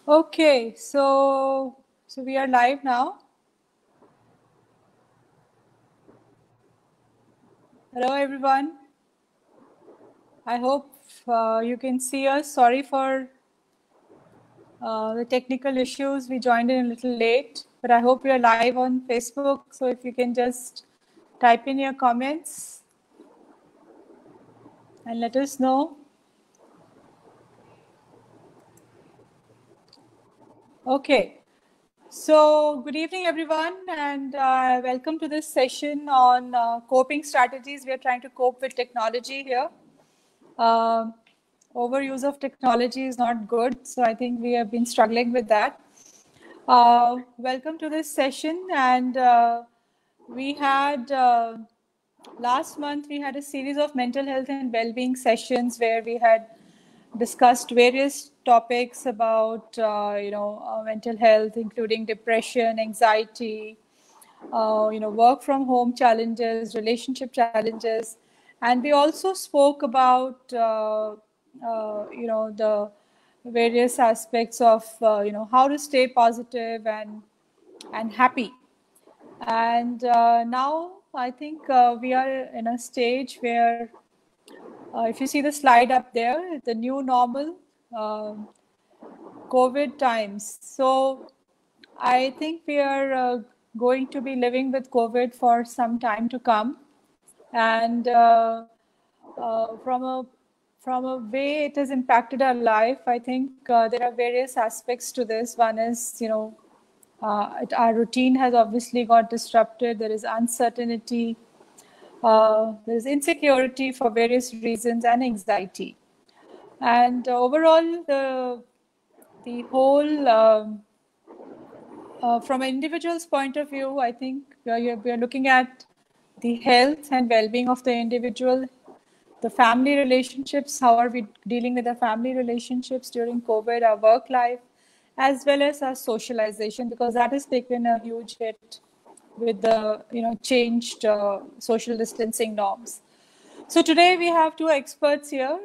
Okay, so we are live now. Hello, everyone. I hope you can see us. Sorry for the technical issues. We joined in a little late, but I hope we are live on Facebook. So if you can just type in your comments and let us know. Okay. So good evening, everyone, and welcome to this session on coping strategies. We are trying to cope with technology here. Overuse of technology is not good, so I think we have been struggling with that. Welcome to this session, and we had last month we had a series of mental health and well-being sessions where we had discussed various topics about mental health, including depression, anxiety, work from home challenges, relationship challenges, and we also spoke about the various aspects of how to stay positive and happy. And now I think we are in a stage where if you see the slide up there, the new normal, COVID times. So I think we are going to be living with COVID for some time to come. And from a way it has impacted our life, I think there are various aspects to this. One is, our routine has obviously got disrupted. There is uncertainty. There is insecurity for various reasons and anxiety. And overall, the whole, from an individual's point of view, I think we are looking at the health and well-being of the individual, the family relationships, how are we dealing with our family relationships during COVID, our work life, as well as our socialization, because that has taken a huge hit with the changed social distancing norms. So today we have two experts here,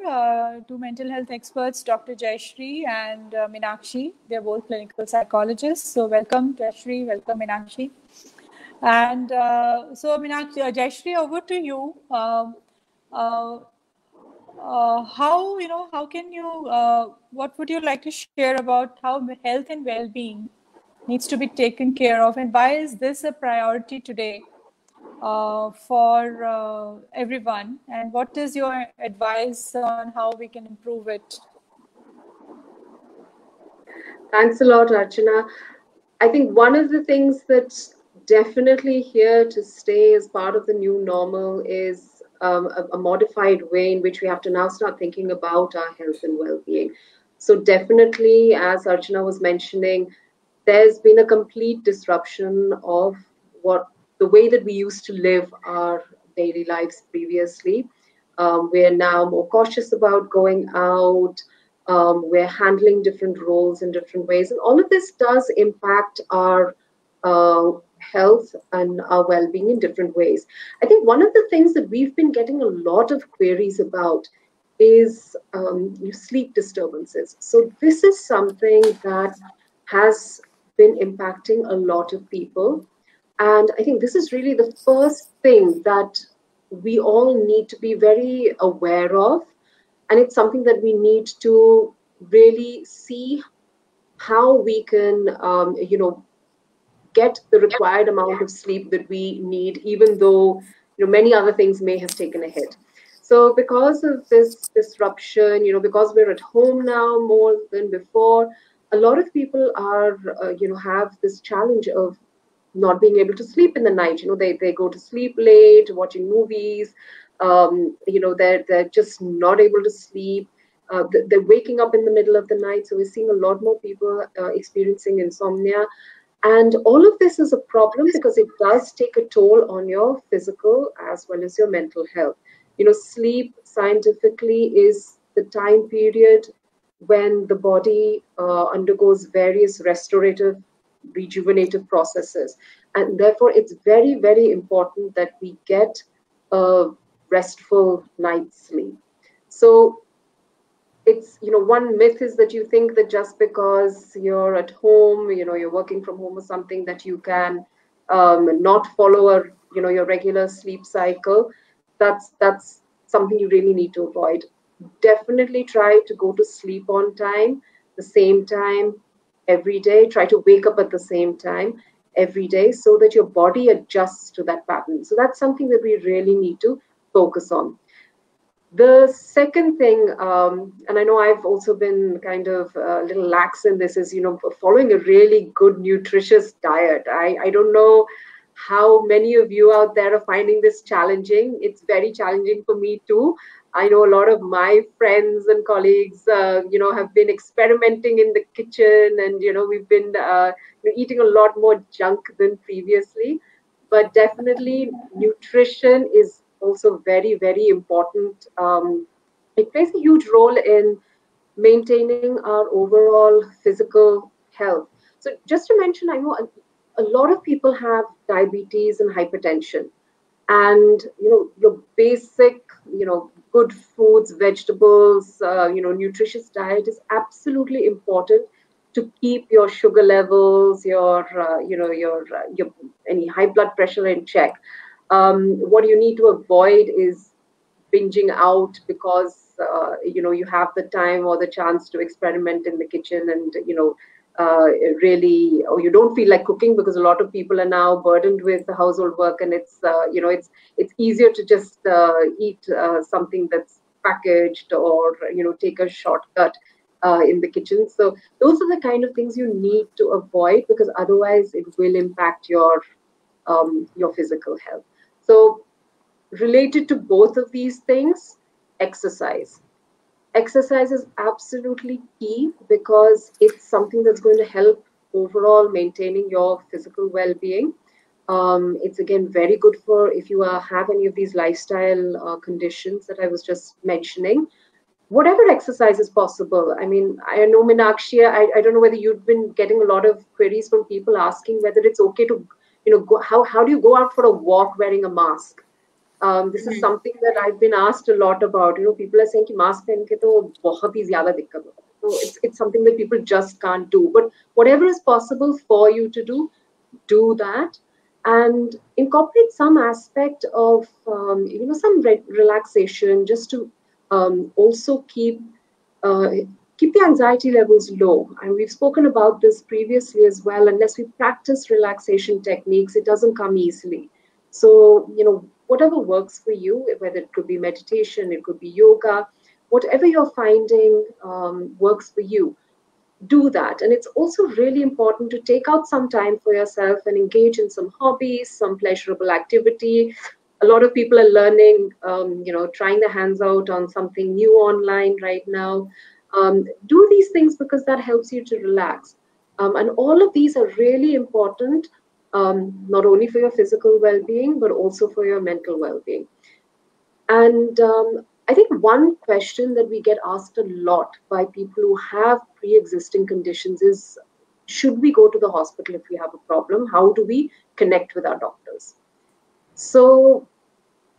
two mental health experts, Dr. Jayashree and Meenakshi. They're both clinical psychologists. So welcome, Jayashree. Welcome, Meenakshi. And so Meenakshi, Jayashree, over to you. How can you, what would you like to share about how health and well-being needs to be taken care of, and why is this a priority today for everyone, and what is your advice on how we can improve it? Thanks a lot, Archana. I think one of the things that's definitely here to stay as part of the new normal is a modified way in which we have to now start thinking about our health and well-being. So definitely, as Archana was mentioning, there's been a complete disruption of the way that we used to live our daily lives previously. We're now more cautious about going out. We're handling different roles in different ways. And all of this does impact our health and our well-being in different ways. I think one of the things that we've been getting a lot of queries about is sleep disturbances. So this is something that has been impacting a lot of people. And I think this is really the first thing that we all need to be very aware of. And it's something that we need to really see how we can, get the required amount of sleep that we need, even though many other things may have taken a hit. So because of this disruption, because we're at home now more than before, a lot of people are, have this challenge of not being able to sleep in the night. They go to sleep late, watching movies. They're just not able to sleep. They're waking up in the middle of the night. So we're seeing a lot more people experiencing insomnia. And all of this is a problem because it does take a toll on your physical as well as your mental health. Sleep scientifically is the time period when the body undergoes various restorative, rejuvenative processes. And therefore, it's very, very important that we get a restful night's sleep. So it's, one myth is that you think that just because you're at home, you're working from home or something, that you can not follow your regular sleep cycle. That's something you really need to avoid. Definitely try to go to sleep on time, the same time every day. Try to wake up at the same time every day so that your body adjusts to that pattern. So that's something that we really need to focus on. The second thing, and I know I've also been kind of a little lax in this, is, following a really good, nutritious diet. I don't know how many of you out there are finding this challenging. It's very challenging for me too. I know a lot of my friends and colleagues, have been experimenting in the kitchen, and, we've been eating a lot more junk than previously. But definitely, nutrition is also very, very important. It plays a huge role in maintaining our overall physical health. So, just to mention, I know a lot of people have diabetes and hypertension, and your basic, good foods, vegetables, nutritious diet is absolutely important to keep your sugar levels, your any high blood pressure in check. What you need to avoid is binging out because you have the time or the chance to experiment in the kitchen, and uh, really, or you don't feel like cooking, because a lot of people are now burdened with the household work, and it's easier to just eat something that's packaged, or take a shortcut in the kitchen. So those are the kind of things you need to avoid, because otherwise it will impact your physical health. So, related to both of these things, exercise. Exercise is absolutely key, because it's something that's going to help overall maintaining your physical well-being. It's again very good for if you have any of these lifestyle conditions that I was just mentioning. Whatever exercise is possible. I mean, I know, Meenakshi, I don't know whether you've been getting a lot of queries from people asking whether it's okay to, how do you go out for a walk wearing a mask? This is something that I've been asked a lot about. People are saying कि mask पहन के तो बहुत ही ज़्यादा दिक्कत होता है. So it's something that people just can't do. But whatever is possible for you to do that, and incorporate some aspect of some relaxation, just to also uh, keep the anxiety levels low. And we've spoken about this previously as well. Unless we practice relaxation techniques, it doesn't come easily. So, whatever works for you, whether it could be meditation, it could be yoga, whatever you're finding works for you, do that. And it's also really important to take out some time for yourself and engage in some hobbies, some pleasurable activity. A lot of people are learning, trying their hands out on something new online right now. Do these things because that helps you to relax. And all of these are really important, not only for your physical well-being, but also for your mental well-being. And I think one question that we get asked a lot by people who have pre-existing conditions is, should we go to the hospital if we have a problem? How do we connect with our doctors? So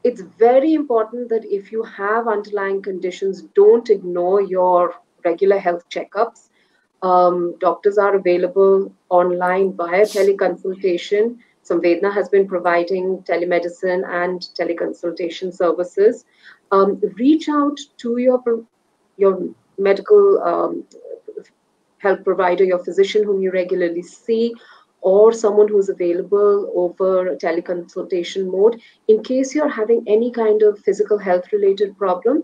it's very important that if you have underlying conditions, don't ignore your regular health checkups. Doctors are available online via teleconsultation. Samvedna has been providing telemedicine and teleconsultation services. Reach out to your medical health provider, your physician whom you regularly see, or someone who's available over teleconsultation mode in case you're having any kind of physical health related problem.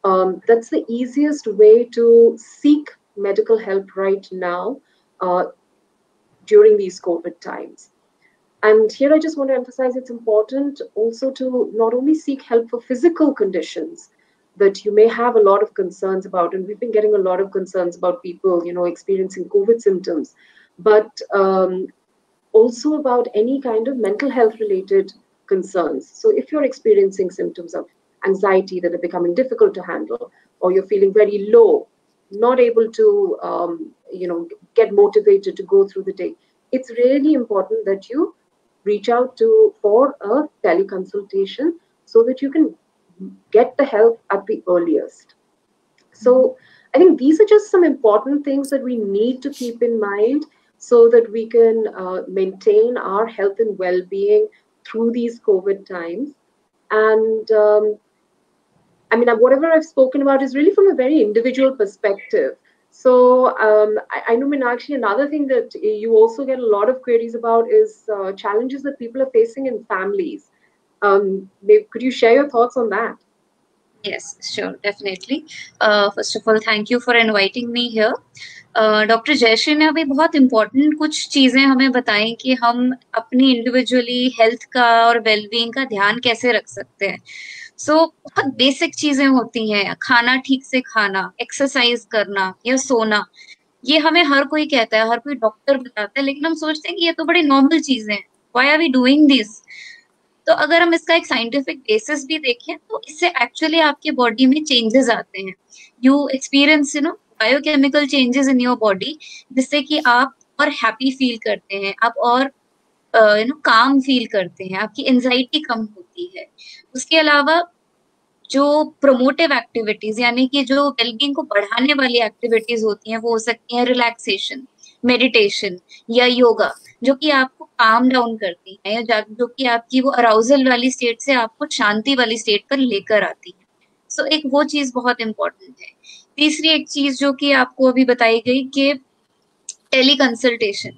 That's the easiest way to seek medical help right now during these COVID times. And here I just want to emphasize it's important also to not only seek help for physical conditions that you may have a lot of concerns about, and we've been getting a lot of concerns about people, experiencing COVID symptoms, but also about any kind of mental health related concerns. So if you're experiencing symptoms of anxiety that are becoming difficult to handle, or you're feeling very low, not able to, get motivated to go through the day, it's really important that you reach out for a teleconsultation so that you can get the help at the earliest. So I think these are just some important things that we need to keep in mind so that we can maintain our health and well-being through these COVID times. And I mean, whatever I've spoken about is really from a very individual perspective. So I know, Meenakshi, another thing that you also get a lot of queries about is challenges that people are facing in families. Could you share your thoughts on that? Yes, sure, definitely. First of all, thank you for inviting me here. Doctor Jayashree ने अभी बहुत important कुछ चीजें हमें बताई कि हम अपनी इंडिविजुअली हेल्थ का और वेलबींग का ध्यान कैसे रख सकते हैं. बहुत बेसिक चीजें होती हैं, खाना ठीक से खाना, एक्सरसाइज करना या सोना. ये हमें हर कोई कहता है, हर कोई डॉक्टर बताता है, लेकिन हम सोचते हैं कि ये तो बड़ी नॉर्मल चीजें हैं. Why are we doing this? तो अगर हम इसका एक साइंटिफिक बेसिस भी देखें तो इससे एक्चुअली आपके बॉडी में चेंजेस आते हैं. You experience biochemical changes in your body, जिससे कि आप और हैप्पी फील करते हैं, आप और काम फील करते हैं, आपकी एंजाइटी कम होती है. उसके अलावा जो प्रोमोटिव एक्टिविटीज यानी कि जो वेलबींग को बढ़ाने वाली एक्टिविटीज होती हैं, वो हो सकती हैं रिलैक्सेशन, मेडिटेशन या योगा, जो कि आपको काम डाउन करती है या जो कि आपकी वो अराउजल वाली स्टेट से आपको शांति वाली स्टेट पर लेकर आती है. एक वो चीज बहुत इंपॉर्टेंट है. तीसरी एक चीज जो कि आपको अभी बताई गई कि टेली कंसल्टेशन.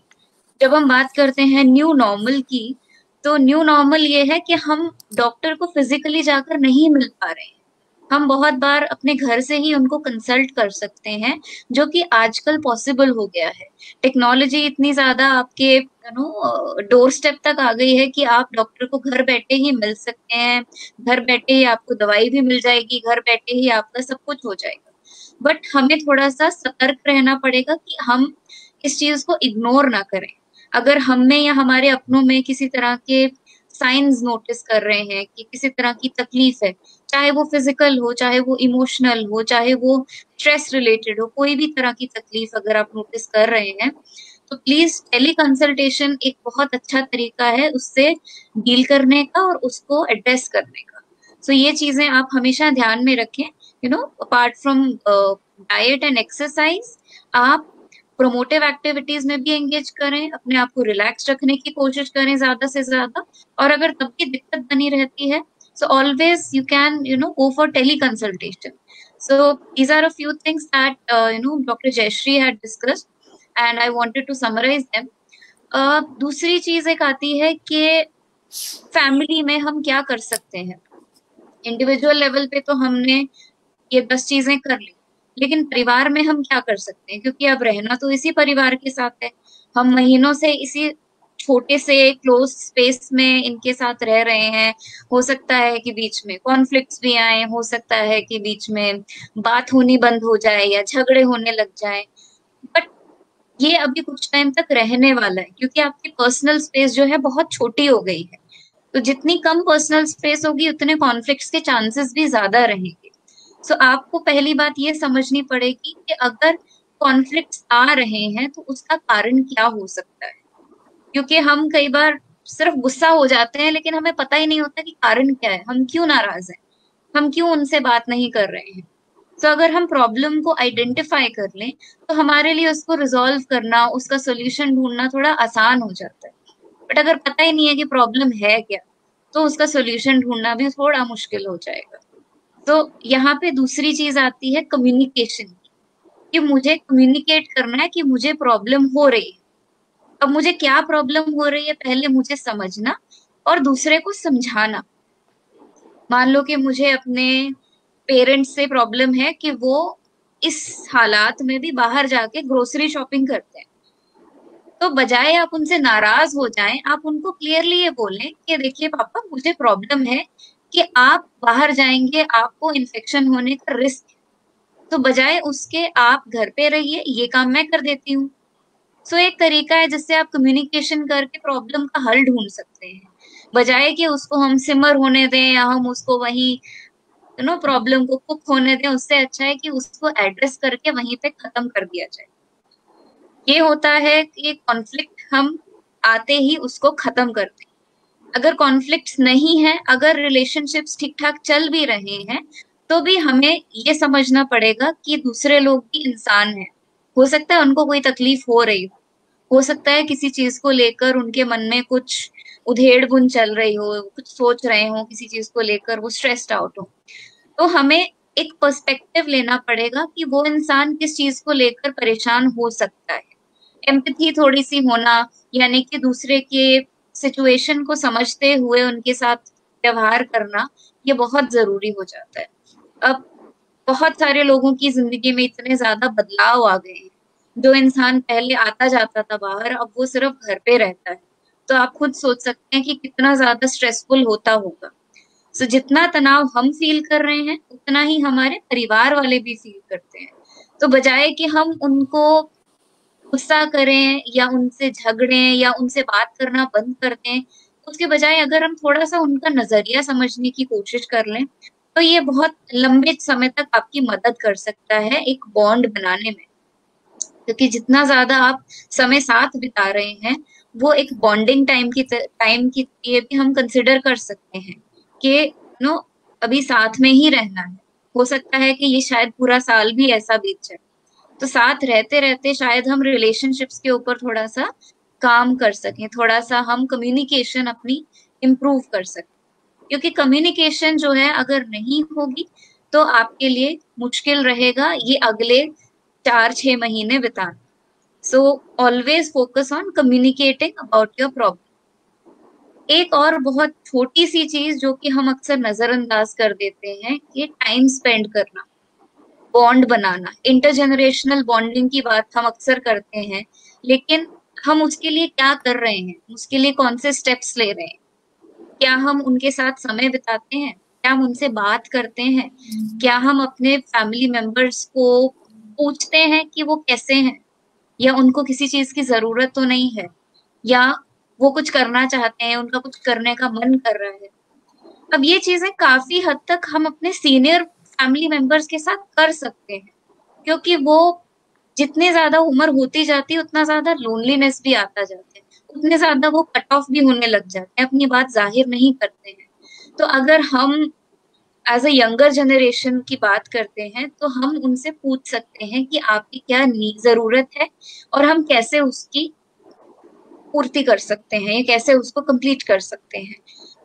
जब हम बात करते हैं न्यू नॉर्मल की, तो न्यू नॉर्मल ये है कि हम डॉक्टर को फिजिकली जाकर नहीं मिल पा रहे हैं. हम बहुत बार अपने घर से ही उनको कंसल्ट कर सकते हैं, जो कि आजकल पॉसिबल हो गया है. टेक्नोलॉजी इतनी ज्यादा आपके डोर स्टेप तक आ गई है कि आप डॉक्टर को घर बैठे ही मिल सकते हैं, घर बैठे ही आपको दवाई भी मिल जाएगी, घर बैठे ही आपका सब कुछ हो जाएगा. बट हमें थोड़ा सा सतर्क रहना पड़ेगा कि हम इस चीज को इग्नोर ना करें. अगर हम में या हमारे अपनों में किसी तरह के साइंस नोटिस कर रहे हैं कि किसी तरह की तकलीफ है, चाहे वो फिजिकल हो, चाहे वो इमोशनल हो, चाहे वो स्ट्रेस रिलेटेड हो, कोई भी तरह की तकलीफ अगर आप नोटिस कर रहे हैं, तो प्लीज टेली कंसल्टेशन एक बहुत अच्छा तरीका है उससे डील करने का और उसको एड्रेस करने का. ये चीजें आप हमेशा ध्यान में रखें. Apart from diet and exercise, आप प्रोमोटिव एक्टिविटीज में भी एंगेज करें, अपने आप को रिलैक्स रखने की कोशिश करें ज्यादा से ज्यादा. और अगर तब भी दिक्कत बनी रहती है, so always you can go for teleconsultation. So these are a few things that Dr. Jayashree had discussed and I wanted to summarize them. दूसरी चीज एक आती है कि फैमिली में हम क्या कर सकते हैं. इंडिविजुअल लेवल पे तो हमने ये 10 चीजें कर ली, लेकिन परिवार में हम क्या कर सकते हैं, क्योंकि अब रहना तो इसी परिवार के साथ है. हम महीनों से इसी छोटे से क्लोज स्पेस में इनके साथ रह रहे हैं. हो सकता है कि बीच में कॉन्फ्लिक्ट्स भी आए, हो सकता है कि बीच में बात होनी बंद हो जाए या झगड़े होने लग जाए. बट ये अभी कुछ टाइम तक रहने वाला है, क्योंकि आपकी पर्सनल स्पेस जो है बहुत छोटी हो गई है. तो जितनी कम पर्सनल स्पेस होगी, उतने कॉन्फ्लिक्ट्स के चांसेस भी ज्यादा रहेंगे. आपको पहली बात ये समझनी पड़ेगी कि अगर कॉन्फ्लिक्ट्स आ रहे हैं तो उसका कारण क्या हो सकता है. क्योंकि हम कई बार सिर्फ गुस्सा हो जाते हैं, लेकिन हमें पता ही नहीं होता कि कारण क्या है, हम क्यों नाराज हैं, हम क्यों उनसे बात नहीं कर रहे हैं. अगर हम प्रॉब्लम को आइडेंटिफाई कर लें, तो हमारे लिए उसको रिजॉल्व करना, उसका सोल्यूशन ढूंढना थोड़ा आसान हो जाता है. बट अगर पता ही नहीं है कि प्रॉब्लम है क्या, तो उसका सोल्यूशन ढूंढना भी थोड़ा मुश्किल हो जाएगा. यहाँ पे दूसरी चीज आती है कम्युनिकेशन की, कि मुझे कम्युनिकेट करना है कि मुझे प्रॉब्लम हो रही है. अब मुझे क्या प्रॉब्लम हो रही है पहले मुझे समझना और दूसरे को समझाना. मान लो कि मुझे अपने पेरेंट्स से प्रॉब्लम है कि वो इस हालात में भी बाहर जाके ग्रोसरी शॉपिंग करते हैं, तो बजाय आप उनसे नाराज हो जाएं, आप उनको क्लियरली ये बोलें कि देखिए पापा, मुझे प्रॉब्लम है कि आप बाहर जाएंगे, आपको इन्फेक्शन होने का रिस्क है, तो बजाय उसके आप घर पे रहिए, ये काम मैं कर देती हूँ. एक तरीका है जिससे आप कम्युनिकेशन करके प्रॉब्लम का हल ढूंढ सकते हैं, बजाय कि उसको हम सिमर होने दें या हम उसको वहीं प्रॉब्लम को कुक होने दें. उससे अच्छा है कि उसको एड्रेस करके वहीं पे खत्म कर दिया जाए. ये होता है कि कॉन्फ्लिक्ट हम आते ही उसको खत्म करते हैं. अगर कॉन्फ्लिक्ट्स नहीं है, अगर रिलेशनशिप्स ठीक ठाक चल भी रहे हैं, तो भी हमें ये समझना पड़ेगा कि दूसरे लोग भी इंसान हैं। हो सकता है उनको कोई तकलीफ हो रही हो सकता है किसी चीज को लेकर उनके मन में कुछ उधेड़ बुन चल रही हो, कुछ सोच रहे हो, किसी चीज को लेकर वो स्ट्रेस्ड आउट हो। तो हमें एक पर्सपेक्टिव लेना पड़ेगा कि वो इंसान किस चीज को लेकर परेशान हो सकता है। एम्पैथी थोड़ी सी होना, यानी कि दूसरे के सिचुएशन को समझते हुए उनके साथ व्यवहार करना, ये बहुत जरूरी हो जाता है। अब बहुत सारे लोगों की जिंदगी में इतने ज्यादा बदलाव आ गए हैं। जो इंसान पहले आता जाता था बाहर, अब वो सिर्फ घर पे रहता है। तो आप खुद सोच सकते हैं कि कितना ज्यादा स्ट्रेसफुल होता होगा। सो जितना तनाव हम फील कर रहे हैं, उतना ही हमारे परिवार वाले भी फील करते हैं। तो बजाय कि हम उनको गुस्सा करें या उनसे झगड़ें या उनसे बात करना बंद कर दें, उसके बजाय अगर हम थोड़ा सा उनका नजरिया समझने की कोशिश कर लें, तो ये बहुत लंबे समय तक आपकी मदद कर सकता है एक बॉन्ड बनाने में। क्योंकि जितना ज्यादा आप समय साथ बिता रहे हैं, वो एक बॉन्डिंग टाइम की लिए भी हम कंसिडर कर सकते हैं कि नो अभी साथ में ही रहना है। हो सकता है कि ये शायद पूरा साल भी ऐसा बीत जाए। तो साथ रहते रहते शायद हम रिलेशनशिप्स के ऊपर थोड़ा सा काम कर सकें, थोड़ा सा हम कम्युनिकेशन अपनी इम्प्रूव कर सकें। क्योंकि कम्युनिकेशन जो है अगर नहीं होगी, तो आपके लिए मुश्किल रहेगा ये अगले 4-6 महीने बिताना। So always focus on communicating about your problem. एक और बहुत छोटी सी चीज जो कि हम अक्सर नजरअंदाज कर देते हैं, कि टाइम स्पेंड करना, बॉन्ड बनाना। इंटरजेनरेशनल बॉन्डिंग की बात हम अक्सर करते हैं, लेकिन हम उसके लिए क्या कर रहे हैं, उसके लिए कौन से स्टेप्स ले रहे हैं? क्या हम उनके साथ समय बिताते हैं? क्या हम उनसे बात करते हैं? क्या हम अपने फैमिली मेंबर्स को पूछते हैं कि वो कैसे हैं, या उनको किसी चीज की जरूरत तो नहीं है, या वो कुछ करना चाहते हैं, उनका कुछ करने का मन कर रहा है? अब ये चीजें काफी हद तक हम अपने सीनियर फैमिली मेंबर्स के साथ कर सकते हैं, क्योंकि वो जितने ज्यादा उम्र होती जाती है, उतना ज्यादा लोनलीनेस भी आता जाता है, उतने ज्यादा वो कट ऑफ भी होने लग जाते हैं, अपनी बात जाहिर नहीं करते हैं। तो अगर हम एज अ यंगर जनरेशन की बात करते हैं, तो हम उनसे पूछ सकते हैं कि आपकी क्या जरूरत है, और हम कैसे उसकी पूर्ति कर सकते हैं, या कैसे उसको कंप्लीट कर सकते हैं।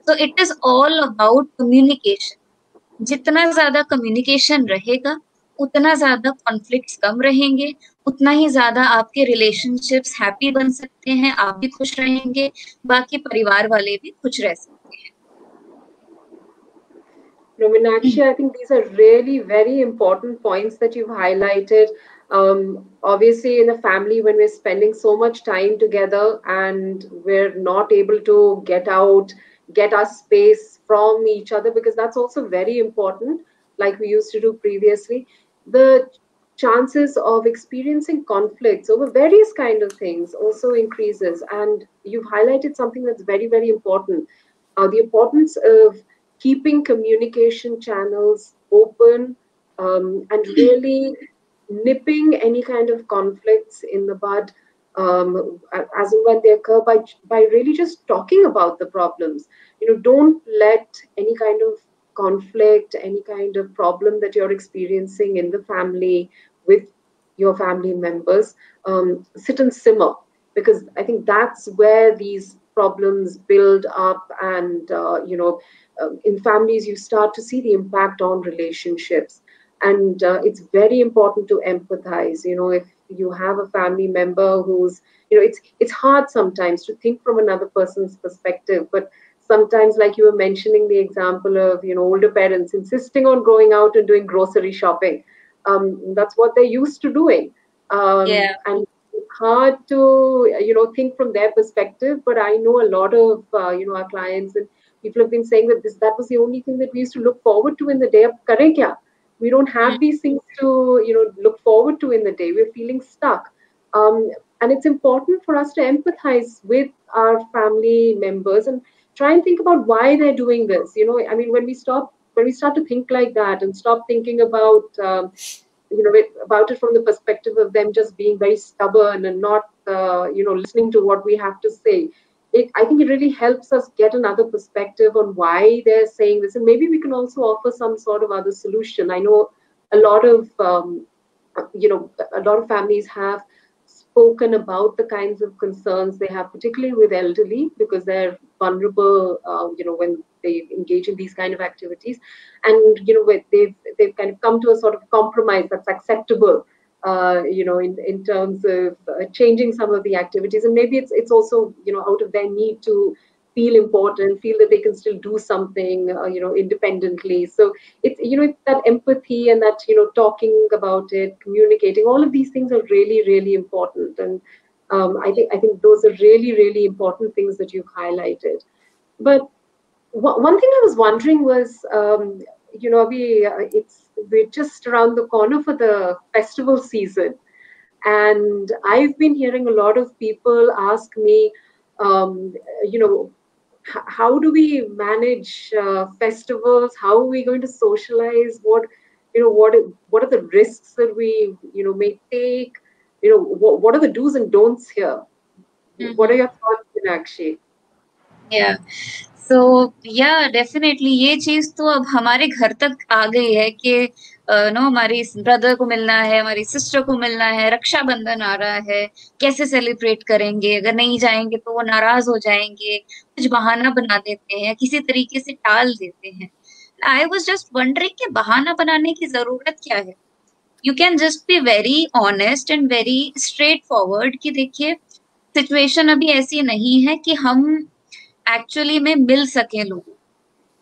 तो it is all about communication. जितना ज्यादा कम्युनिकेशन रहेगा, उतना ज्यादा कॉन्फ्लिक्ट्स कम रहेंगे, उतना ही ज्यादा आपके रिलेशनशिप्स हैप्पी बन सकते हैं, आप भी खुश रहेंगे, बाकी परिवार वाले भी खुश रह सकते हैं। No, Meenakshi, I think these are really very important points that you've highlighted. Obviously, in a family, when we're spending so much time together and we're not able to get out, get our space from each other, because that's also very important, like we used to do previously, the chances of experiencing conflicts over various kind of things also increases. And you've highlighted something that's very, very important. The importance of keeping communication channels open, and really nipping any kind of conflicts in the bud, as and when they occur, by really just talking about the problems. Don't let any kind of conflict, any kind of problem that you're experiencing in the family with your family members, sit and simmer, because I think that's where these problems build up. And in families, you start to see the impact on relationships. And it's very important to empathize. If you have a family member who's, it's hard sometimes to think from another person's perspective. But sometimes, like you were mentioning the example of, older parents insisting on going out and doing grocery shopping. That's what they're used to doing. Yeah. And it's hard to, think from their perspective. But I know a lot of, our clients and people have been saying that that was the only thing that we used to look forward to in the day. Ab kare kya? We don't have these things to, look forward to in the day. We're feeling stuck. And it's important for us to empathize with our family members and try and think about why they're doing this. I mean, when we start to think like that and stop thinking about, about it from the perspective of them just being very stubborn and not, listening to what we have to say, I think it really helps us get another perspective on why they're saying this, and maybe we can also offer some sort of other solution. I know a lot of a lot of families have spoken about the kinds of concerns they have, particularly with elderly, because they're vulnerable, when they engage in these kind of activities, and where they've kind of come to a sort of compromise that's acceptable, in terms of changing some of the activities, and maybe it's also out of their need to feel important, feel that they can still do something, independently. So it's that empathy and that talking about it, communicating. All of these things are really, really important, and I think those are really, really important things that you've highlighted. But one thing I was wondering was, we're just around the corner for the festival season, and I've been hearing a lot of people ask me, um, you know, how do we manage festivals? How are we going to socialize? What are the risks that we may take? What are the do's and don'ts here? What are your thoughts, Meenakshi? या सो या definitely ये चीज तो अब हमारे घर तक आ गई है कि हमारी ब्रदर को मिलना है, हमारी सिस्टर को मिलना है, रक्षाबंधन आ रहा है, कैसे सेलिब्रेट करेंगे, अगर नहीं जाएंगे तो वो नाराज हो जाएंगे, कुछ बहाना बना देते हैं, किसी तरीके से टाल देते हैं. आई वाज जस्ट वंडरिंग कि बहाना बनाने की जरूरत क्या है. You can just be very honest and very straight forward कि देखिए सिचुएशन अभी ऐसी नहीं है कि हम एक्चुअली में मिल सके लोगों.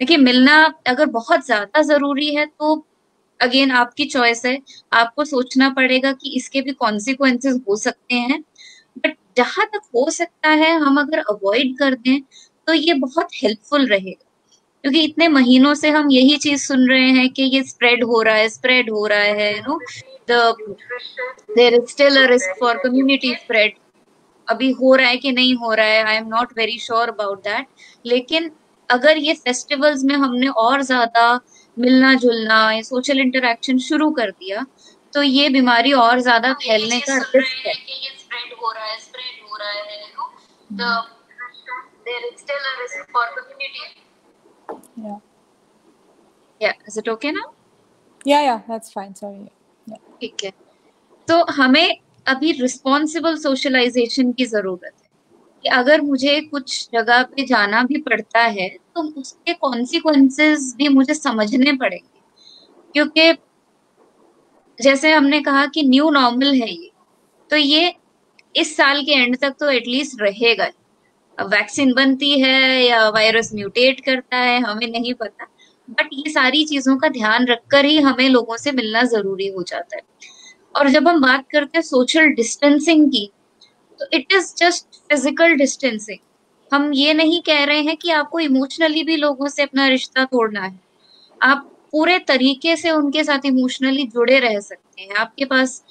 देखिए मिलना अगर बहुत ज्यादा जरूरी है तो अगेन आपकी चॉइस है, आपको सोचना पड़ेगा कि इसके भी कॉन्सिक्वेंसेस हो सकते हैं. बट जहां तक हो सकता है हम अगर अवॉइड कर दें तो ये बहुत हेल्पफुल रहेगा, क्योंकि इतने महीनों से हम यही चीज सुन रहे हैं कि ये स्प्रेड हो रहा है, स्प्रेड हो रहा है, there is still a risk for community spread. अभी हो रहा है कि नहीं हो रहा है, I am not very sure about that. लेकिन अगर ये फेस्टिवल्स में हमने और ज्यादा मिलना जुलना या सोशल इंटरेक्शन शुरू कर दिया तो ये बीमारी और ज्यादा फैलने का रिस्क है. ये स्प्रेड हो रहा है, स्प्रेड हो रहा है, there is still a risk for community. या is it okay now? Yeah, that's fine. Sorry. Yeah. ठीक है. तो हमें अभी रिस्पॉन्सिबल सोशलाइजेशन की जरूरत है कि अगर मुझे कुछ जगह पे जाना भी पड़ता है तो उसके कॉन्सिक्वेंसेस भी मुझे समझने पड़ेंगे, क्योंकि जैसे हमने कहा कि न्यू नॉर्मल है ये, तो ये इस साल के एंड तक तो एटलीस्ट रहेगा. अब वैक्सीन बनती है या वायरस म्यूटेट करता है हमें नहीं पता, बट ये सारी चीजों का ध्यान रखकर ही हमें लोगों से मिलना जरूरी हो जाता है. और जब हम बात करते हैं सोशल डिस्टेंसिंग की, तो it is just physical distancing. हम ये नहीं कह रहे हैं कि आपको इमोशनली भी लोगों से अपना रिश्ता तोड़ना है. आप पूरे तरीके से उनके साथ इमोशनली जुड़े रह सकते हैं. आपके पास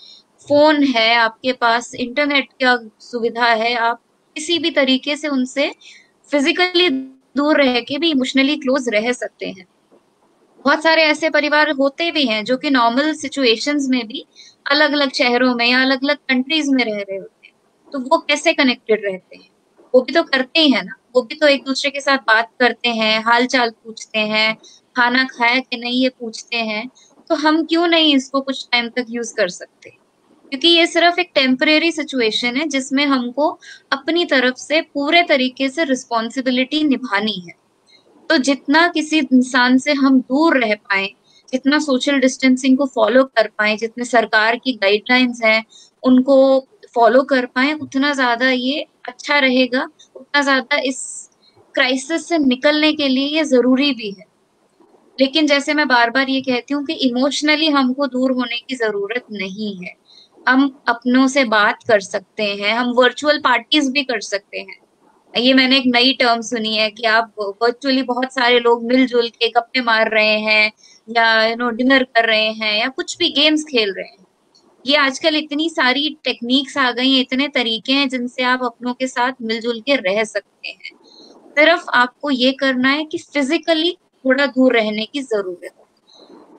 फोन है, आपके पास इंटरनेट का सुविधा है, आप किसी भी तरीके से उनसे फिजिकली दूर रह के भी इमोशनली क्लोज रह सकते हैं. बहुत सारे ऐसे परिवार होते भी हैं जो कि नॉर्मल सिचुएशंस में भी अलग अलग शहरों में या अलग अलग कंट्रीज में रह रहे होते हैं. तो वो कैसे कनेक्टेड रहते हैं? वो भी तो करते ही है ना, वो भी तो एक दूसरे के साथ बात करते हैं, हाल चाल पूछते हैं, खाना खाया कि नहीं ये पूछते हैं. तो हम क्यों नहीं इसको कुछ टाइम तक यूज कर सकते? क्योंकि ये सिर्फ एक टेम्परेरी सिचुएशन है जिसमें हमको अपनी तरफ से पूरे तरीके से रिस्पॉन्सिबिलिटी निभानी है. तो जितना किसी इंसान से हम दूर रह पाए, जितना सोशल डिस्टेंसिंग को फॉलो कर पाए, जितने सरकार की गाइडलाइंस हैं उनको फॉलो कर पाए, उतना ज्यादा ये अच्छा रहेगा, उतना ज्यादा इस क्राइसिस से निकलने के लिए ये जरूरी भी है. लेकिन जैसे मैं बार बार ये कहती हूँ कि इमोशनली हमको दूर होने की जरूरत नहीं है. हम अपनों से बात कर सकते हैं, हम वर्चुअल पार्टीज भी कर सकते हैं. ये मैंने एक नई टर्म सुनी है कि आप वर्चुअली बहुत सारे लोग मिलजुल के गप्पे मार रहे हैं या डिनर कर रहे हैं या कुछ भी गेम्स खेल रहे हैं. ये आजकल इतनी सारी टेक्निक्स आ गई हैं, इतने तरीके हैं जिनसे आप अपनों के साथ मिलजुल के रह सकते हैं. सिर्फ आपको ये करना है कि फिजिकली थोड़ा दूर रहने की जरूरत है.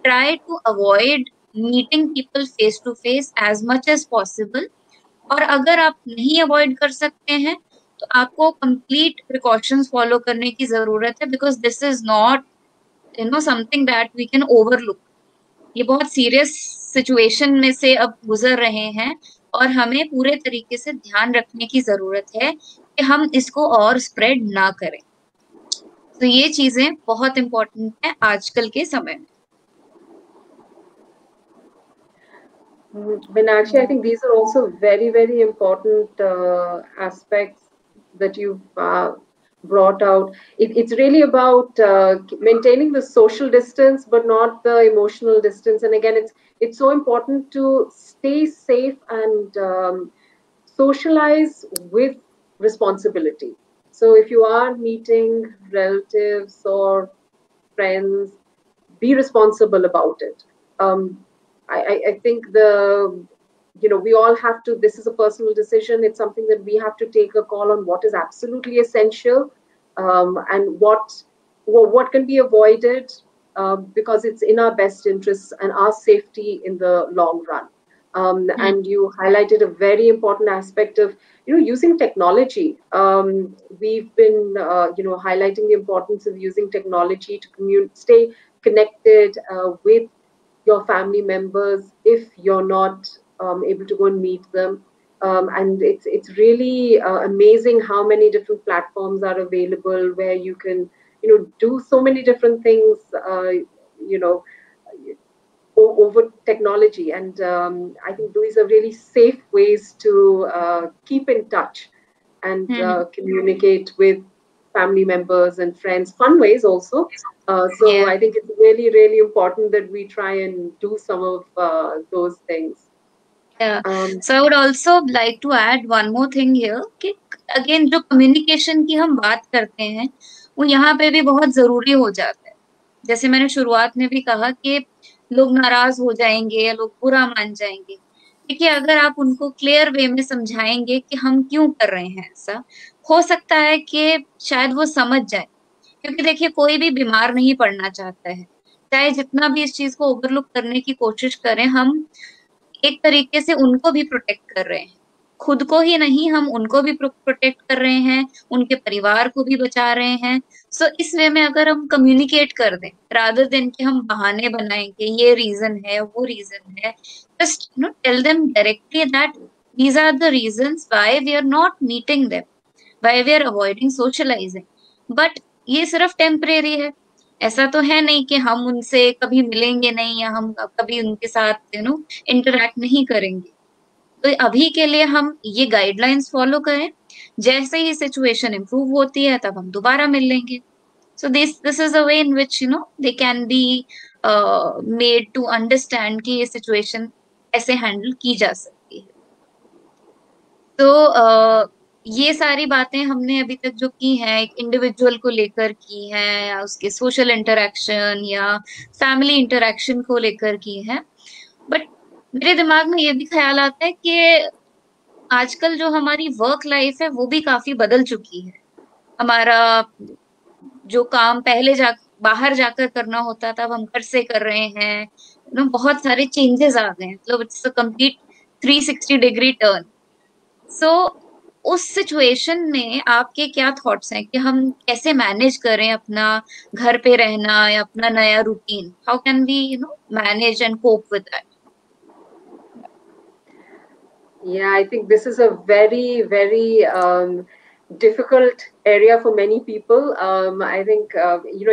Try to avoid meeting people face to face as much as possible. और अगर आप नहीं अवॉइड कर सकते हैं तो आपको कंप्लीट प्रिकॉशंस फॉलो करने की जरूरत है, because this is not something that we can overlook. ये बहुत सीरियस सिचुएशन में से अब गुजर रहे हैं और हमें पूरे तरीके से ध्यान रखने की जरूरत है कि हम इसको और स्प्रेड ना करें। तो ये चीजें बहुत इंपॉर्टेंट है आजकल के समय में। Meenakshi, I think these are also very, very important aspects that you've brought out. It's really about maintaining the social distance, but not the emotional distance. And again, it's so important to stay safe and socialize with responsibility. So if you are meeting relatives or friends, be responsible about it. I think we all have to, this is a personal decision. It's something that we have to take a call on what is absolutely essential, and what can be avoided, because it's in our best interests and our safety in the long run. And you highlighted a very important aspect of using technology. We've been highlighting the importance of using technology to stay connected with your family members if you're not able to go and meet them. And it's really amazing how many different platforms are available where you can do so many different things you know over technology. And I think these are really safe ways to keep in touch and communicate with family members and friends, fun ways also. So Yeah. I think it's really, really important that we try and do some of those things. Yeah. So I would also like to add one more thing here कि again जो communication की हम बात करते हैं वो यहाँ पे भी बहुत जरूरी हो जाता है। जैसे मैंने शुरुआत में भी कहा कि लोग नाराज हो जाएंगे या लोग बुरा मान जाएंगे। देखिए, अगर आप उनको क्लियर वे में समझाएंगे कि हम क्यों कर रहे हैं ऐसा, हो सकता है कि शायद वो समझ जाए। क्योंकि देखिए, कोई भी बीमार नहीं पड़ना चाहता है, चाहे जितना भी इस चीज को ओवरलुक करने की कोशिश करें, हम एक तरीके से उनको भी प्रोटेक्ट कर रहे हैं। खुद को ही नहीं, हम उनको भी प्रोटेक्ट कर रहे हैं, उनके परिवार को भी बचा रहे हैं। सो इस वे में अगर हम कम्युनिकेट कर दें रादर देन कि हम बहाने बनाएं कि ये रीजन है, वो रीजन है, just tell them directly that these are the reasons why we are not meeting them, why we are avoiding socializing. But ये सिर्फ टेम्परेरी है। ऐसा तो है नहीं कि हम उनसे कभी मिलेंगे नहीं या हम कभी उनके साथ इंटरैक्ट नहीं करेंगे। तो अभी के लिए हम ये गाइडलाइंस फॉलो करें, जैसे ही सिचुएशन इंप्रूव होती है तब हम दोबारा मिल लेंगे। So this is a way in which they can be made to understand कि ये सिचुएशन ऐसे हैंडल की जा सकती है। तो ये सारी बातें हमने अभी तक जो की हैं एक इंडिविजुअल को लेकर की हैं, या उसके सोशल इंटरेक्शन या फैमिली इंटरेक्शन को लेकर की हैं। बट मेरे दिमाग में ये भी ख्याल आता है कि आजकल जो हमारी वर्क लाइफ है वो भी काफी बदल चुकी है। हमारा जो काम पहले बाहर जाकर करना होता था, अब हम घर से कर रहे हैं। बहुत सारे चेंजेस आ गए, मतलब it's a complete 360 degree turn. So उस सिचुएशन में आपके क्या थॉट्स हैं कि हम कैसे मैनेज करें अपना घर पे रहना या अपना नया routine? How can we manage and cope with that? Yeah, I think this is a very, very difficult area for many people. I think,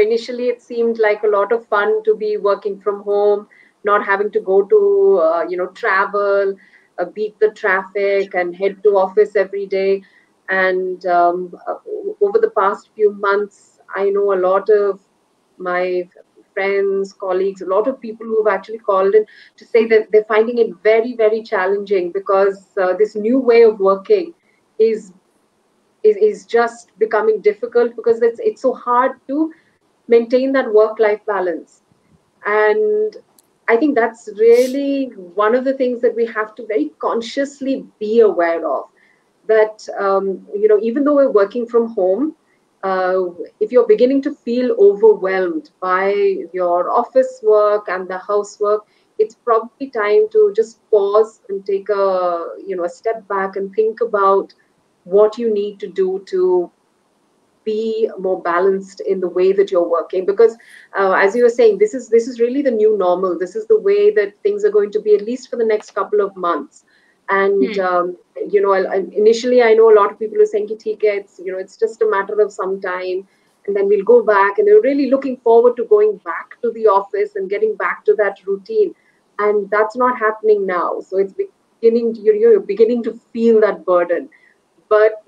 initially it seemed like a lot of fun to be working from home, not having to go to, travel, beat the traffic and head to office every day. And over the past few months, I know a lot of my friends, colleagues, a lot of people who have actually called in to say that they're finding it very, very challenging because this new way of working is just becoming difficult because it's so hard to maintain that work-life balance. And I think that's really one of the things that we have to very consciously be aware of. That even though we're working from home, if you're beginning to feel overwhelmed by your office work and the housework, it's probably time to just pause and take a step back and think about what you need to do to be more balanced in the way that you're working, because as you were saying, this is really the new normal. This is the way that things are going to be, at least for the next couple of months. And initially I know a lot of people are saying ki, "Theek hai, it's just a matter of some time, and then we'll go back," and they're really looking forward to going back to the office and getting back to that routine. And that's not happening now. So it's you're beginning to feel that burden. But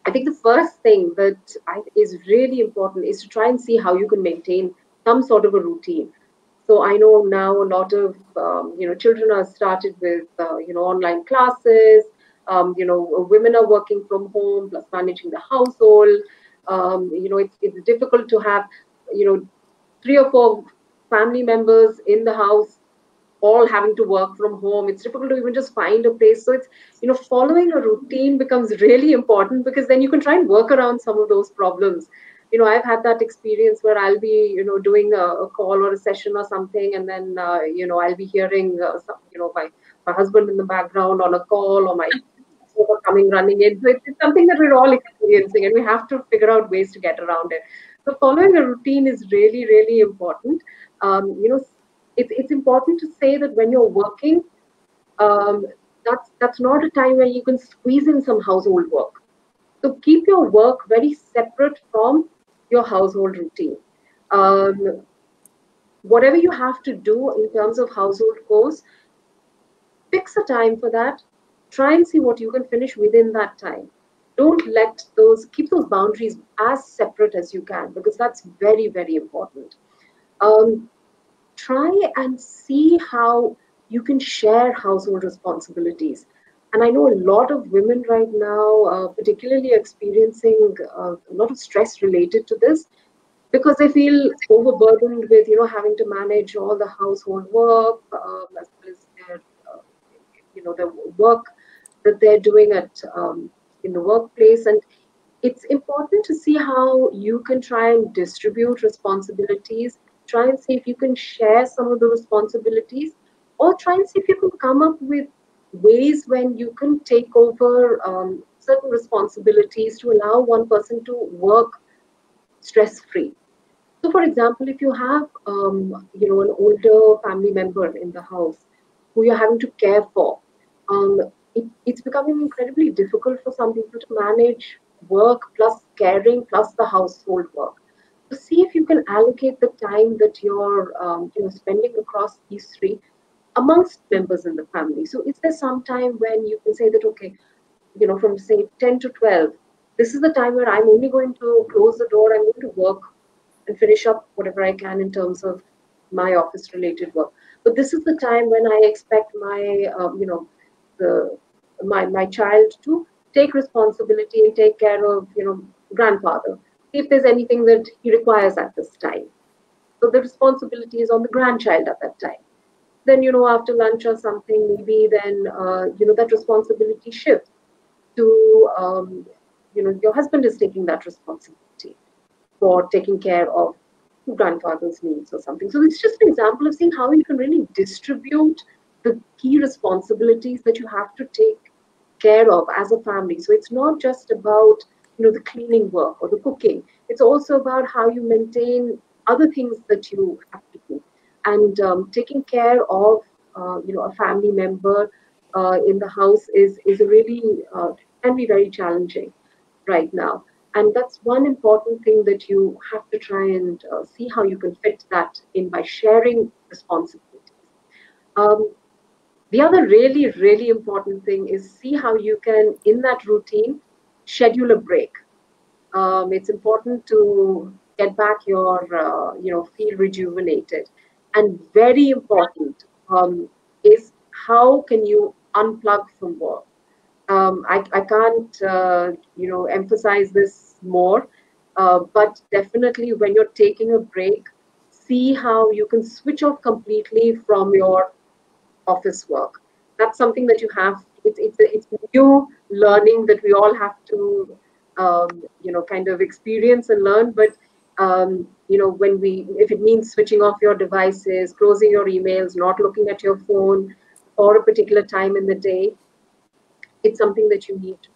I think the first thing that is really important is to try and see how you can maintain some sort of a routine. So I know now a lot of children are started with online classes. Women are working from home plus managing the household. It's difficult to have 3 or 4 family members in the house all having to work from home. It's difficult to even just find a place. So it's, following a routine becomes really important, because then you can try and work around some of those problems. I've had that experience where I'll be, doing a call or a session or something, and then, I'll be hearing, my husband in the background on a call, or my coming running in. So it's something that we're all experiencing, and we have to figure out ways to get around it. So following a routine is really, really important. It's important to say that when you're working, that's not a time where you can squeeze in some household work. So keep your work very separate from your household routine. Whatever you have to do in terms of household chores, fix a time for that. Try and see what you can finish within that time. Don't keep those boundaries as separate as you can, because that's very, very important. Try and see how you can share household responsibilities. And I know a lot of women right now, particularly experiencing a lot of stress related to this, because they feel overburdened with, having to manage all the household work, as well as the work that they're doing in the workplace. And it's important to see how you can try and distribute responsibilities. Try and see if you can share some of the responsibilities, or try and see if you can come up with ways when you can take over certain responsibilities to allow one person to work stress-free. So, for example, if you have an older family member in the house who you're having to care for, it's becoming incredibly difficult for some people to manage work plus caring plus the household work. So see if you can allocate the time that you're spending across these three amongst members in the family. So is there some time when you can say that, okay, from say 10 to 12, this is the time where I'm only going to close the door, I'm going to work and finish up whatever I can in terms of my office related work. But this is the time when I expect my, my child to take responsibility and take care of, grandfather, if there's anything that he requires at this time. So the responsibility is on the grandchild at that time. Then, after lunch or something, maybe then, that responsibility shifts to, your husband is taking that responsibility for taking care of grandfather's needs or something. So it's just an example of seeing how you can really distribute the key responsibilities that you have to take care of as a family. So it's not just about the cleaning work or the cooking. It's also about how you maintain other things that you have to do, and taking care of a family member in the house is really can be very challenging right now. And that's one important thing that you have to try and see how you can fit that in by sharing responsibilities. The other really, really important thing is see how you can, in that routine, schedule a break. It's important to get back feel rejuvenated. And very important is how can you unplug from work. I can't, emphasize this more, but definitely when you're taking a break, see how you can switch off completely from your office work. That's something that you have. It's new learning that we all have to, kind of experience and learn. But if it means switching off your devices, closing your emails, not looking at your phone for a particular time in the day, it's something that you need to.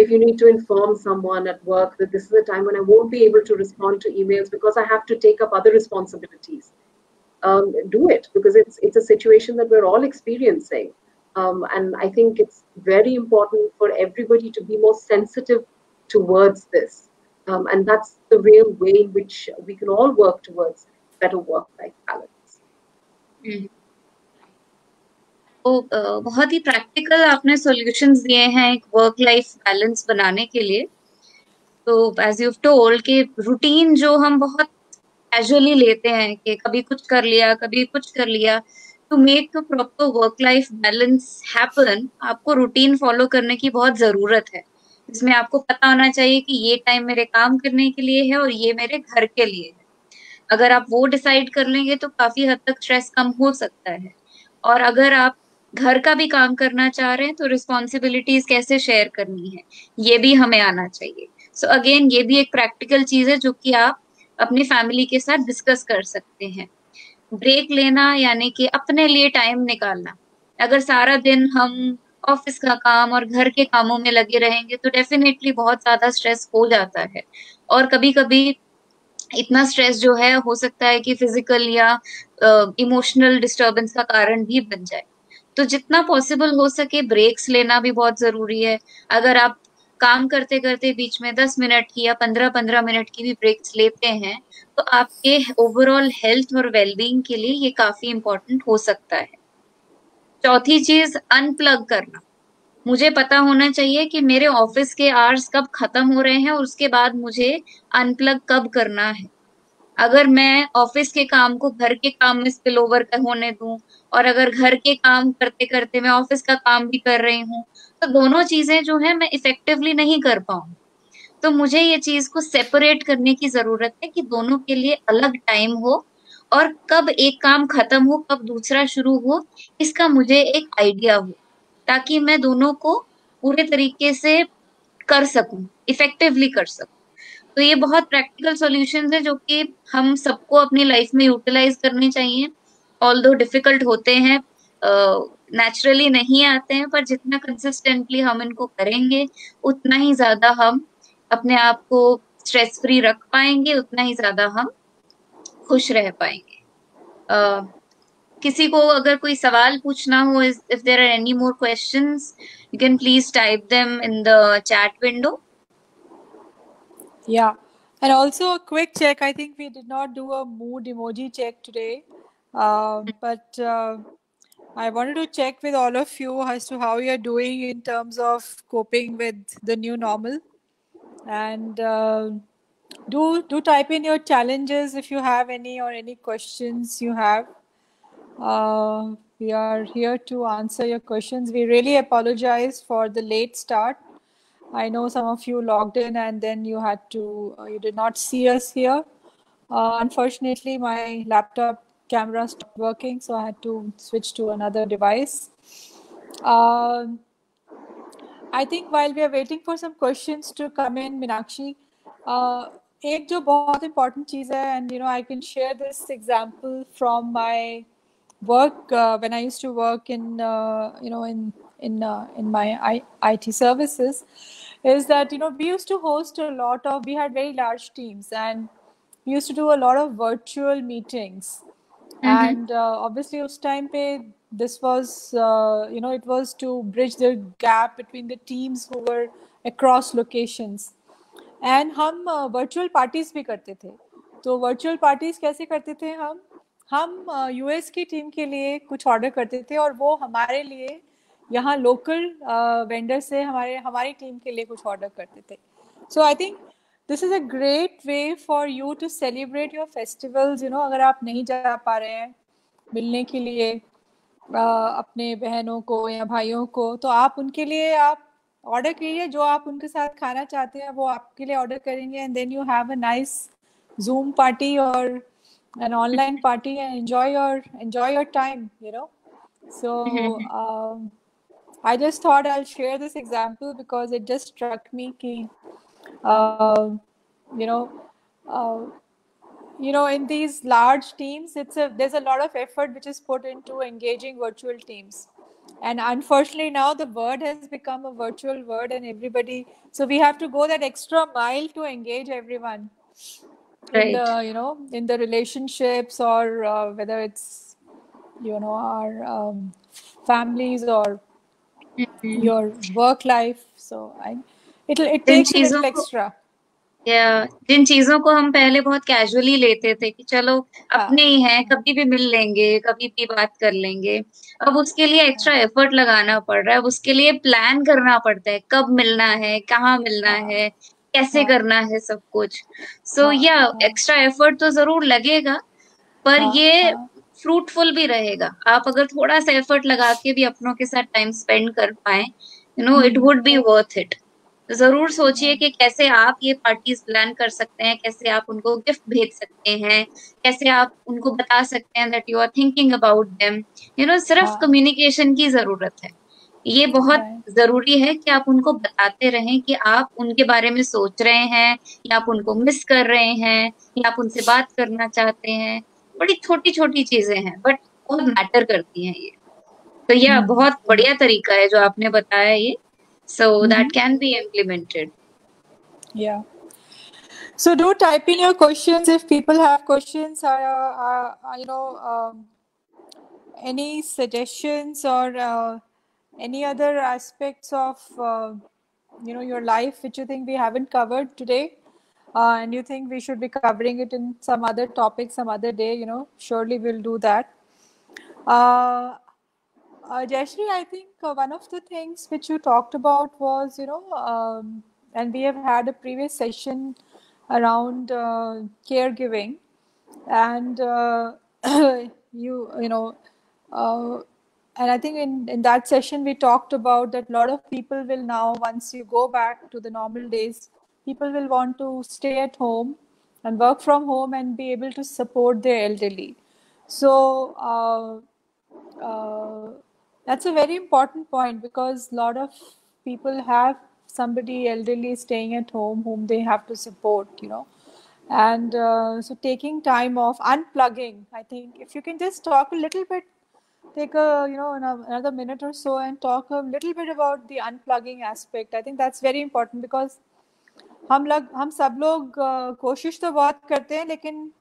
if you need to inform someone at work that this is a time when I won't be able to respond to emails because I have to take up other responsibilities, do it, because it's a situation that we're all experiencing. And I think it's very important for everybody to be more sensitive towards this. And that's the real way in which we can all work towards better work-life balance. तो बहुत ही practical आपने solutions दिए हैं एक work life balance बनाने के लिए. तो एज यू टोल्ड कि रूटीन जो हम बहुत कैजुअली लेते हैं कि कभी कुछ कर लिया कभी कुछ कर लिया, to make a proper work life balance happen आपको रूटीन फॉलो करने की बहुत जरूरत है, जिसमें आपको पता होना चाहिए कि ये टाइम मेरे काम करने के लिए है और ये मेरे घर के लिए है. अगर आप वो डिसाइड कर लेंगे तो काफी हद तक स्ट्रेस कम हो सकता है. और अगर आप घर का भी काम करना चाह रहे हैं तो रिस्पॉन्सिबिलिटीज कैसे शेयर करनी है ये भी हमें आना चाहिए. सो अगेन ये भी एक प्रैक्टिकल चीज है जो कि आप अपनी फैमिली के साथ डिस्कस कर सकते हैं. ब्रेक लेना यानी कि अपने लिए टाइम निकालना. अगर सारा दिन हम ऑफिस का काम और घर के कामों में लगे रहेंगे तो डेफिनेटली बहुत ज्यादा स्ट्रेस हो जाता है. और कभी कभी इतना स्ट्रेस जो है हो सकता है कि फिजिकल या इमोशनल डिस्टर्बेंस का कारण भी बन जाए. तो जितना पॉसिबल हो सके ब्रेक्स लेना भी बहुत जरूरी है. अगर आप काम करते करते बीच में 10 मिनट की या 15-15 मिनट की भी ब्रेक्स लेते हैं तो आपके ओवरऑल हेल्थ और वेलबींग के लिए ये काफी इंपॉर्टेंट हो सकता है. चौथी चीज अनप्लग करना. मुझे पता होना चाहिए कि मेरे ऑफिस के आवर्स कब खत्म हो रहे हैं और उसके बाद मुझे अनप्लग कब करना है. अगर मैं ऑफिस के काम को घर के काम में स्पिल ओवर होने दूं और अगर घर के काम करते करते मैं ऑफिस का काम भी कर रही हूँ तो दोनों चीजें जो है मैं इफेक्टिवली नहीं कर पाऊंगी. तो मुझे ये चीज को सेपरेट करने की जरूरत है कि दोनों के लिए अलग टाइम हो और कब एक काम खत्म हो कब दूसरा शुरू हो इसका मुझे एक आइडिया हो, ताकि मैं दोनों को पूरे तरीके से कर सकूं, इफेक्टिवली कर सकूं. तो ये बहुत प्रैक्टिकल सॉल्यूशंस है जो कि हम सबको अपनी लाइफ में यूटिलाइज करने चाहिए. ऑल्दो डिफिकल्ट होते हैं, नेचुरली नहीं आते हैं, पर जितना कंसिस्टेंटली हम इनको करेंगे उतना ही ज्यादा हम अपने आप को स्ट्रेस फ्री रख पाएंगे, उतना ही ज्यादा हम खुश रह पाएंगे. किसी को अगर कोई सवाल पूछना हो, if there are any more questions you can please type them in the chat window. Yeah, and also a quick check. I think we did not do a mood emoji check today, but I wanted to check with all of you as to how you're doing in terms of coping with the new normal. And do type in your challenges if you have any or any questions you have. We are here to answer your questions. We really apologize for the late start. I know some of you logged in and then you had to, you did not see us here. Unfortunately, my laptop camera stopped working, so I had to switch to another device. I think while we are waiting for some questions to come in, Meenakshi, एक जो बहुत important चीज़ है, and I can share this example from my work when I used to work in in my IT services, is that we used to host a lot of, we had very large teams and we used to do a lot of virtual meetings. And obviously उस time पे this was it was to bridge the gap between the teams who were across locations. And हम virtual parties भी करते थे. तो virtual parties कैसे करते थे हम यूएस की टीम के लिए कुछ ऑर्डर करते थे और वो हमारे लिए यहाँ लोकल वेंडर से हमारी टीम के लिए कुछ ऑर्डर करते थे. So I think this is a great way for you to celebrate your festivals. अगर आप नहीं जा पा रहे हैं मिलने के लिए अपने बहनों को या भाइयों को, तो आप उनके लिए आप ऑर्डर कीजिए. जो आप उनके साथ खाना चाहते हैं वो आपके लिए ऑर्डर करेंगे and then you have a nice Zoom party or an online party and enjoy your time. So I just thought I'll share this example because it just struck me ki you know in these large teams there's a lot of effort which is put into engaging virtual teams. And unfortunately now the word has become a virtual word, and everybody, so we have to go that extra mile to engage everyone in Right. the, you know, in the relationships, or whether it's, you know, our families or hmm, your work life. So it जिन takes a चीजों little को extra. या जिन चीजों को हम पहले बहुत casually लेते थे कि चलो अपने हाँ, ही हैं, कभी भी मिल लेंगे, कभी भी बात कर लेंगे, अब उसके लिए एक्स्ट्रा एफर्ट लगाना पड़ रहा है, अब उसके लिए प्लान करना पड़ता है, कब मिलना है, कहाँ मिलना हाँ, है, कैसे हाँ, करना है सब कुछ। सो हाँ, या हाँ, एक्स्ट्रा एफर्ट तो जरूर लगेगा, पर हाँ, ये हाँ, फ्रूटफुल भी रहेगा। आप अगर थोड़ा सा एफर्ट लगा के भी अपनों के साथ टाइम स्पेंड कर पाए, it would be worth it. जरूर सोचिए कि कैसे आप ये पार्टीज प्लान कर सकते हैं, कैसे आप उनको गिफ्ट भेज सकते हैं, कैसे आप उनको बता सकते हैं that you are thinking about them. सिर्फ हाँ, कम्युनिकेशन की जरूरत है। ये बहुत right. जरूरी है कि आप उनको बताते रहें कि आप उनके बारे में सोच रहे हैं, या आप उनको मिस कर रहे हैं, या आप उनसे बात करना चाहते हैं। बड़ी छोटी छोटी चीजें हैं, बट बहुत मैटर करती हैं ये। तो यह बहुत बढ़िया तरीका है जो आपने बताया ये। So that can be implemented. Yeah. So do type in your questions if people have questions, or you know, any suggestions, or any other aspects of you know, your life which you think we haven't covered today, and you think we should be covering it in some other topic some other day. You know, surely we'll do that. Jayashree, I think one of the things which you talked about was, you know, and we have had a previous session around caregiving, and you know, uh, and I think in that session we talked about that a lot of people will now, once you go back to the normal days, people will want to stay at home and work from home and be able to support their elderly. So that's a very important point, because a lot of people have somebody elderly staying at home whom they have to support, you know. And so taking time off, unplugging, I think if you can just talk a little bit, take a, you know, another minute or so and talk a little bit about the unplugging aspect. I think that's very important, because हम सब लोग कोशिश तो बहुत करते हैं, लेकिन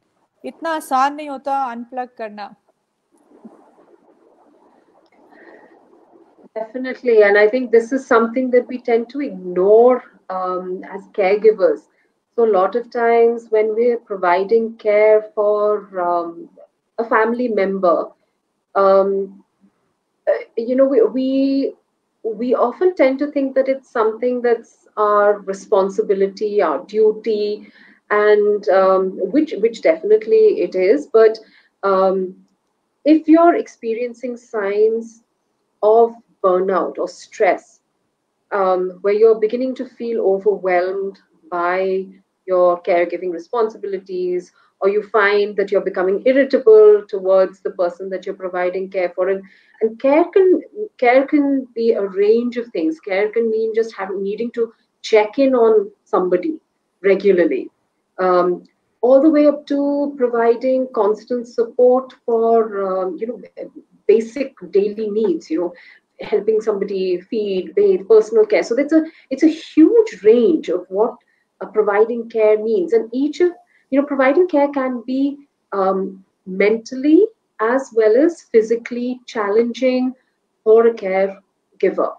इतना आसान नहीं होता अनप्लग करना. Definitely, and I think this is something that we tend to ignore as caregivers. So, a lot of times when we're providing care for a family member, um, you know, we often tend to think that it's something that's our responsibility, our duty, and which definitely it is. But um, if you're experiencing signs of burnout or stress, where you're beginning to feel overwhelmed by your caregiving responsibilities, or you find that you're becoming irritable towards the person that you're providing care for. And care can be a range of things. Care can mean just needing to check in on somebody regularly, um, all the way up to providing constant support for basic daily needs. Helping somebody feed, bathe, personal care. So it's a huge range of what providing care means, and each of providing care can be mentally as well as physically challenging for a caregiver.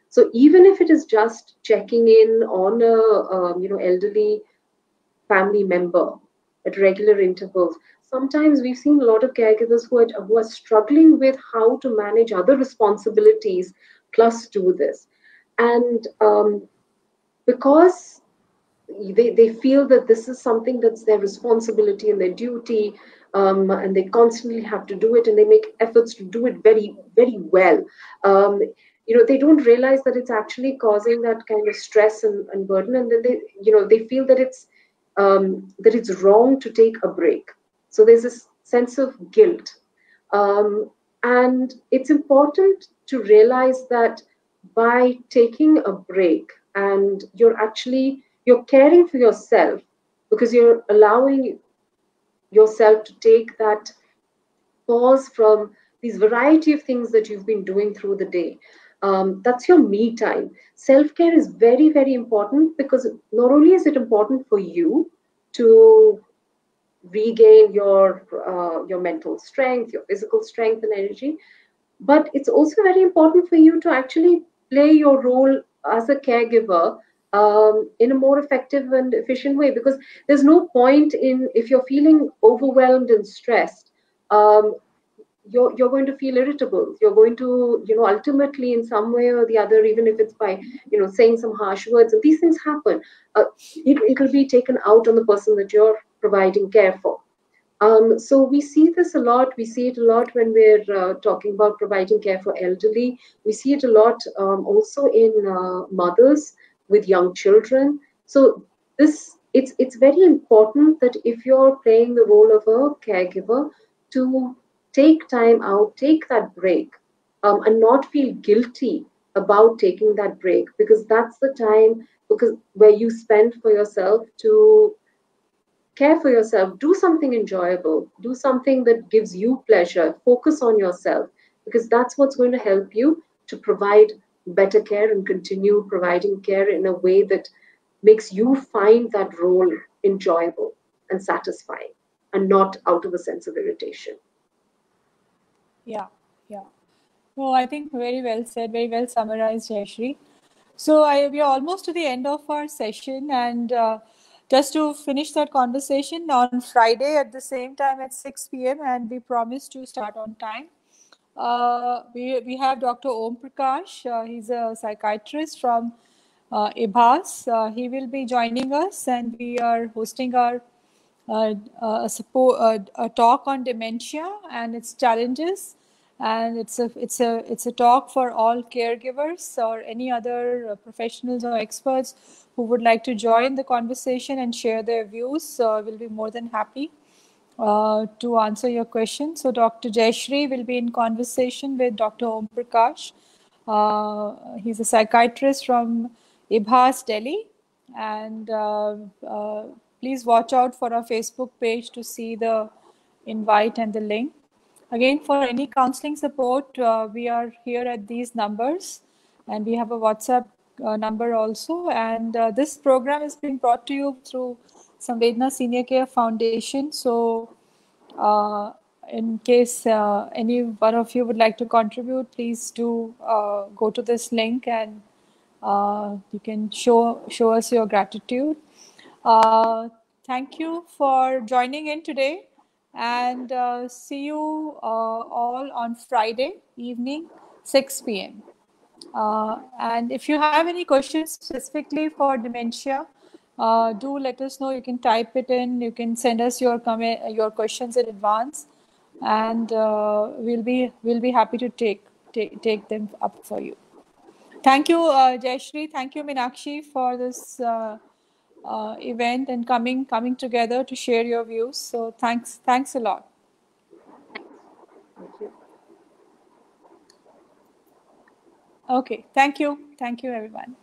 So even if it is just checking in on a elderly family member at regular intervals. Sometimes we've seen a lot of caregivers who are struggling with how to manage other responsibilities plus do this. And because they feel that this is something that's their responsibility and their duty, and they constantly have to do it, and they make efforts to do it very, very well. Um, they don't realize that it's actually causing that kind of stress and burden, and then they feel that it's wrong to take a break. So there's this sense of guilt, and it's important to realize that by taking a break, and you're caring for yourself, because you're allowing yourself to take that pause from these variety of things that you've been doing through the day. That's your me time. Self-care is very, very important, because not only is it important for you to regain your mental strength, your physical strength and energy, but it's also very important for you to actually play your role as a caregiver in a more effective and efficient way. Because there's no point in, if you're feeling overwhelmed and stressed, um, you're going to feel irritable. You're going to, ultimately, in some way or the other, even if it's by, saying some harsh words, and these things happen, it'll be taken out on the person that you're providing care for. So we see this a lot. We see it a lot when we're talking about providing care for elderly. We see it a lot also in mothers with young children. So it's very important that if you're playing the role of a caregiver, to take time out, take that break, and not feel guilty about taking that break, because that's the time, because where you spend for yourself to care for yourself. Do something enjoyable, do something that gives you pleasure, focus on yourself, because that's what's going to help you to provide better care and continue providing care in a way that makes you find that role enjoyable and satisfying, and not out of a sense of irritation. Yeah, yeah. No, I think very well said, very well summarized, Jayashree. So we are almost to the end of our session, and just to finish that conversation, on Friday at the same time at 6 p.m., and we promise to start on time. We have Dr. Om Prakash. He's a psychiatrist from IBHAS. He will be joining us, and we are hosting our a talk on dementia and its challenges. And it's a talk for all caregivers or any other professionals or experts who would like to join the conversation and share their views. We'll be more than happy to answer your question. So Dr. Jayashree will be in conversation with Dr. Om Prakash. He's a psychiatrist from IBHAS, Delhi. And please watch out for our Facebook page to see the invite and the link. Again, for any counseling support, we are here at these numbers, and we have a WhatsApp number also. And this program is being brought to you through Samvedna Senior Care Foundation. So in case any one of you would like to contribute, please do go to this link, and you can show us your gratitude. Thank you for joining in today, and see you all on Friday evening, 6 p.m. And if you have any questions specifically for dementia, do let us know. You can type it in. You can send us your questions in advance, and we'll be happy to take them up for you. Thank you, Jayashree. Thank you, Meenakshi, for this event and coming together to share your views. So thanks a lot. Thank you. Okay, thank you everyone.